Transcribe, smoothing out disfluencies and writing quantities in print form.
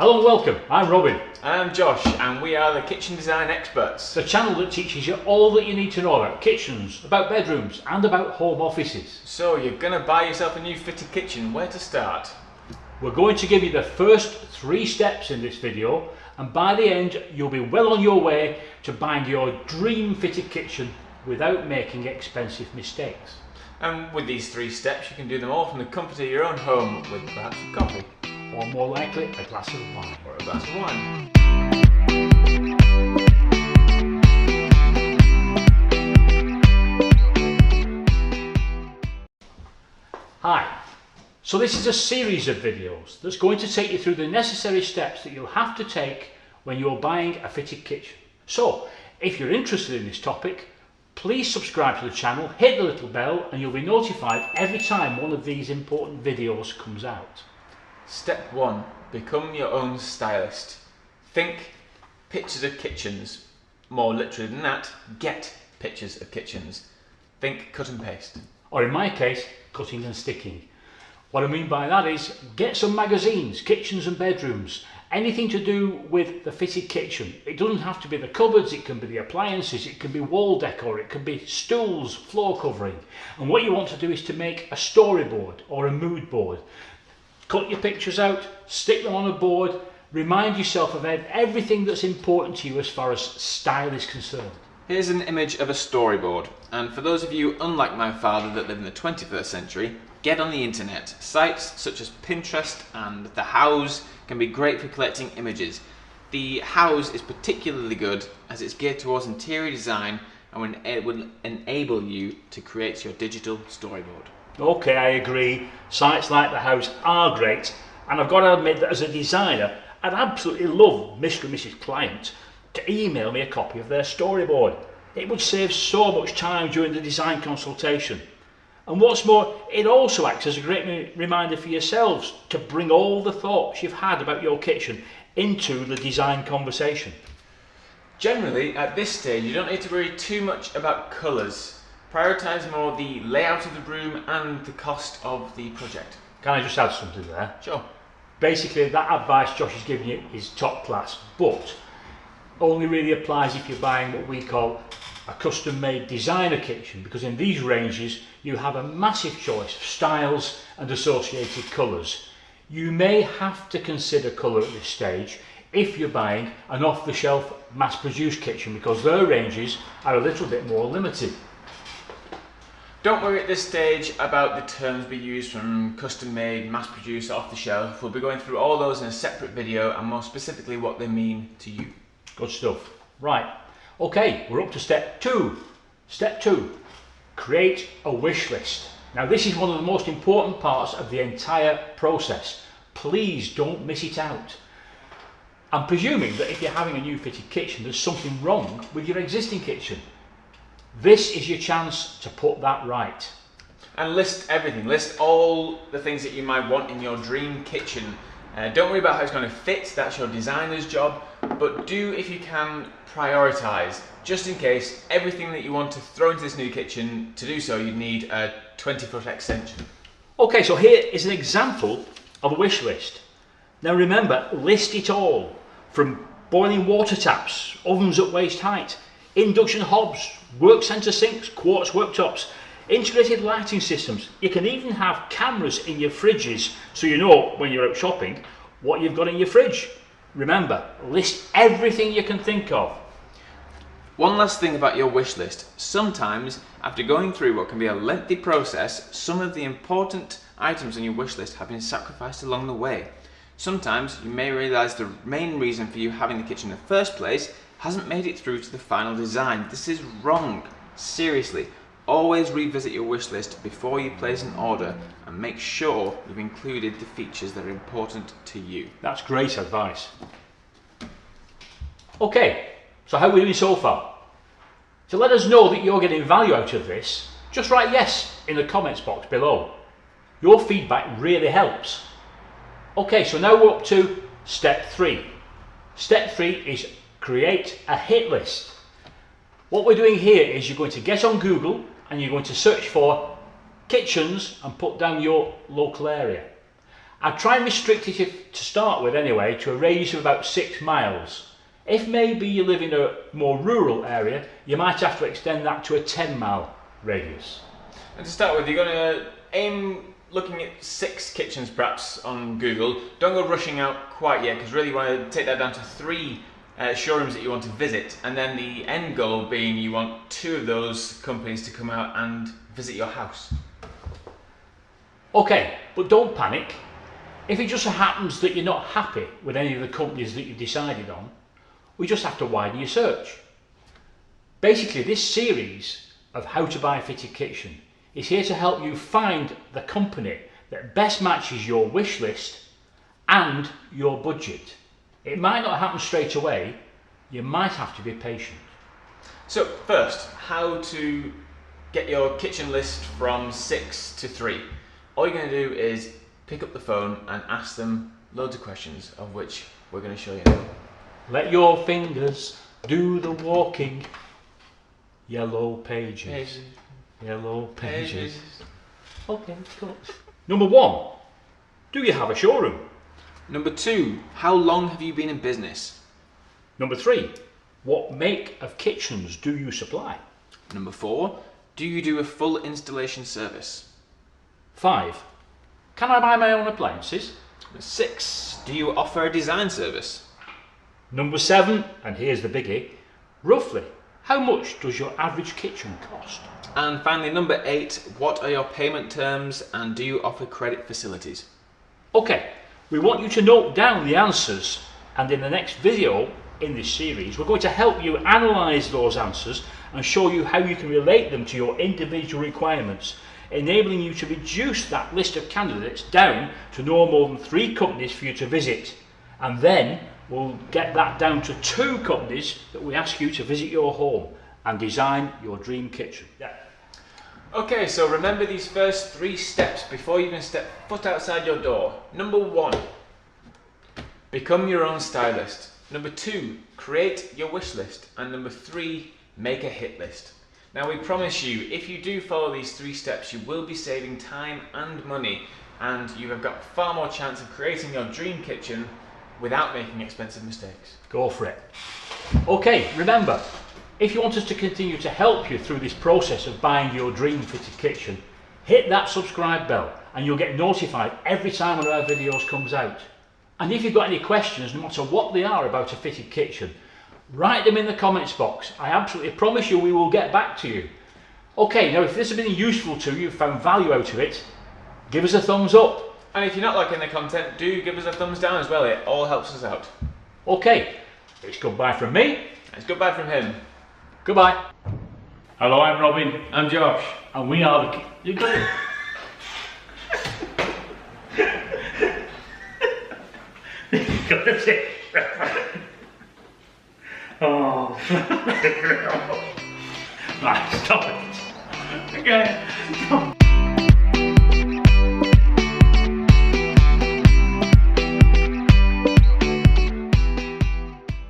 Hello and welcome, I'm Robin. I'm Josh and we are the Kitchen Design Experts. The channel that teaches you all that you need to know about kitchens, about bedrooms and about home offices. So you're going to buy yourself a new fitted kitchen, where to start? We're going to give you the first 3 steps in this video, and by the end you'll be well on your way to buying your dream fitted kitchen without making expensive mistakes. And with these 3 steps you can do them all from the comfort of your own home with perhaps a coffee. Or more likely, a glass of wine. Or a glass of wine. Hi, so this is a series of videos that's going to take you through the necessary steps that you'll have to take when you're buying a fitted kitchen. So, if you're interested in this topic, please subscribe to the channel, hit the little bell and you'll be notified every time one of these important videos comes out. Step 1. Become your own stylist. Think pictures of kitchens. More literally than that, get pictures of kitchens. Think cut and paste. Or in my case, cutting and sticking. What I mean by that is get some magazines, kitchens and bedrooms, anything to do with the fitted kitchen. It doesn't have to be the cupboards, it can be the appliances, it can be wall decor, it can be stools, floor covering. And what you want to do is to make a storyboard or a mood board. Cut your pictures out, stick them on a board, remind yourself of everything that's important to you as far as style is concerned. Here's an image of a storyboard, and for those of you unlike my father that live in the 21st century, get on the internet. Sites such as Pinterest and The House can be great for collecting images. The House is particularly good as it's geared towards interior design and it will enable you to create your digital storyboard. Okay, I agree. Sites like The House are great, and I've got to admit that as a designer, I'd absolutely love Mr. and Mrs. Client to email me a copy of their storyboard. It would save so much time during the design consultation. And what's more, it also acts as a great reminder for yourselves to bring all the thoughts you've had about your kitchen into the design conversation. Generally, at this stage, you don't need to worry too much about colours. Prioritise more the layout of the room and the cost of the project. Can I just add something there? Sure. Basically, that advice Josh is giving you is top class, but only really applies if you're buying what we call a custom-made designer kitchen, because in these ranges you have a massive choice of styles and associated colours. You may have to consider colour at this stage if you're buying an off-the-shelf mass-produced kitchen, because their ranges are a little bit more limited. Don't worry at this stage about the terms we use from custom-made, mass-produced, off-the-shelf. We'll be going through all those in a separate video and more specifically what they mean to you. Good stuff. Right, okay, we're up to step 2. Step 2, create a wish list. Now this is one of the most important parts of the entire process. Please don't miss it out. I'm presuming that if you're having a new fitted kitchen, there's something wrong with your existing kitchen. This is your chance to put that right. And list everything, list all the things that you might want in your dream kitchen. Don't worry about how it's going to fit, that's your designer's job, but do, if you can, prioritise. Just in case, everything that you want to throw into this new kitchen, to do so you need a 20-foot extension. Okay, so here is an example of a wish list. Now remember, list it all, from boiling water taps, ovens at waist height, induction hobs, work centre sinks, quartz worktops, integrated lighting systems. You can even have cameras in your fridges so you know when you're out shopping what you've got in your fridge. Remember, list everything you can think of. One last thing about your wish list. Sometimes, after going through what can be a lengthy process, some of the important items on your wish list have been sacrificed along the way. Sometimes you may realise the main reason for you having the kitchen in the first place hasn't made it through to the final design. This is wrong. Seriously, always revisit your wish list before you place an order and make sure you've included the features that are important to you. That's great advice. Okay, so how are we doing so far? To let us know that you're getting value out of this, just write yes in the comments box below. Your feedback really helps. Okay, so now we're up to step 3. Step 3 is create a hit list. What we're doing here is you're going to get on Google and you're going to search for kitchens and put down your local area. I'd try and restrict it to start with anyway to a radius of about 6 miles. If maybe you live in a more rural area, you might have to extend that to a 10-mile radius. And to start with, you're going to aim looking at 6 kitchens perhaps on Google. Don't go rushing out quite yet, because really you want to take that down to 3 showrooms that you want to visit, and then the end goal being you want 2 of those companies to come out and visit your house. Okay, but don't panic. If it just so happens that you're not happy with any of the companies that you've decided on, we just have to widen your search. Basically, this series of how to buy a fitted kitchen is here to help you find the company that best matches your wish list and your budget. It might not happen straight away. You might have to be patient. So first, how to get your kitchen list from 6 to 3. All you're going to do is pick up the phone and ask them loads of questions, of which we're going to show you now. Let your fingers do the walking. Yellow pages. Yellow pages. Okay, cool. Number 1, do you have a showroom? Number 2, how long have you been in business? Number 3, what make of kitchens do you supply? Number 4, do you do a full installation service? 5, can I buy my own appliances? Number 6, do you offer a design service? Number 7, and here's the biggie, roughly how much does your average kitchen cost? And finally, number 8, what are your payment terms and do you offer credit facilities? Okay, we want you to note down the answers, and in the next video in this series we're going to help you analyse those answers and show you how you can relate them to your individual requirements, enabling you to reduce that list of candidates down to no more than 3 companies for you to visit, and then we'll get that down to 2 companies that we ask you to visit your home and design your dream kitchen. Yeah. Okay, so remember these first 3 steps before you even step foot outside your door. Number 1, become your own stylist. Number 2, create your wish list. And number 3, make a hit list. Now we promise you, if you do follow these 3 steps, you will be saving time and money, and you have got far more chance of creating your dream kitchen without making expensive mistakes. Go for it. Okay, remember, if you want us to continue to help you through this process of buying your dream fitted kitchen, hit that subscribe bell and you'll get notified every time one of our videos comes out. And if you've got any questions, no matter what they are about a fitted kitchen, write them in the comments box. I absolutely promise you we will get back to you. Okay, now if this has been useful to you, found value out of it, give us a thumbs up. And if you're not liking the content, do give us a thumbs down as well. It all helps us out. Okay, it's goodbye from me. It's goodbye from him. Goodbye. Hello, I'm Robin. I'm Josh. And we are the... You got it? You got it. Oh. Right, stop it. Okay.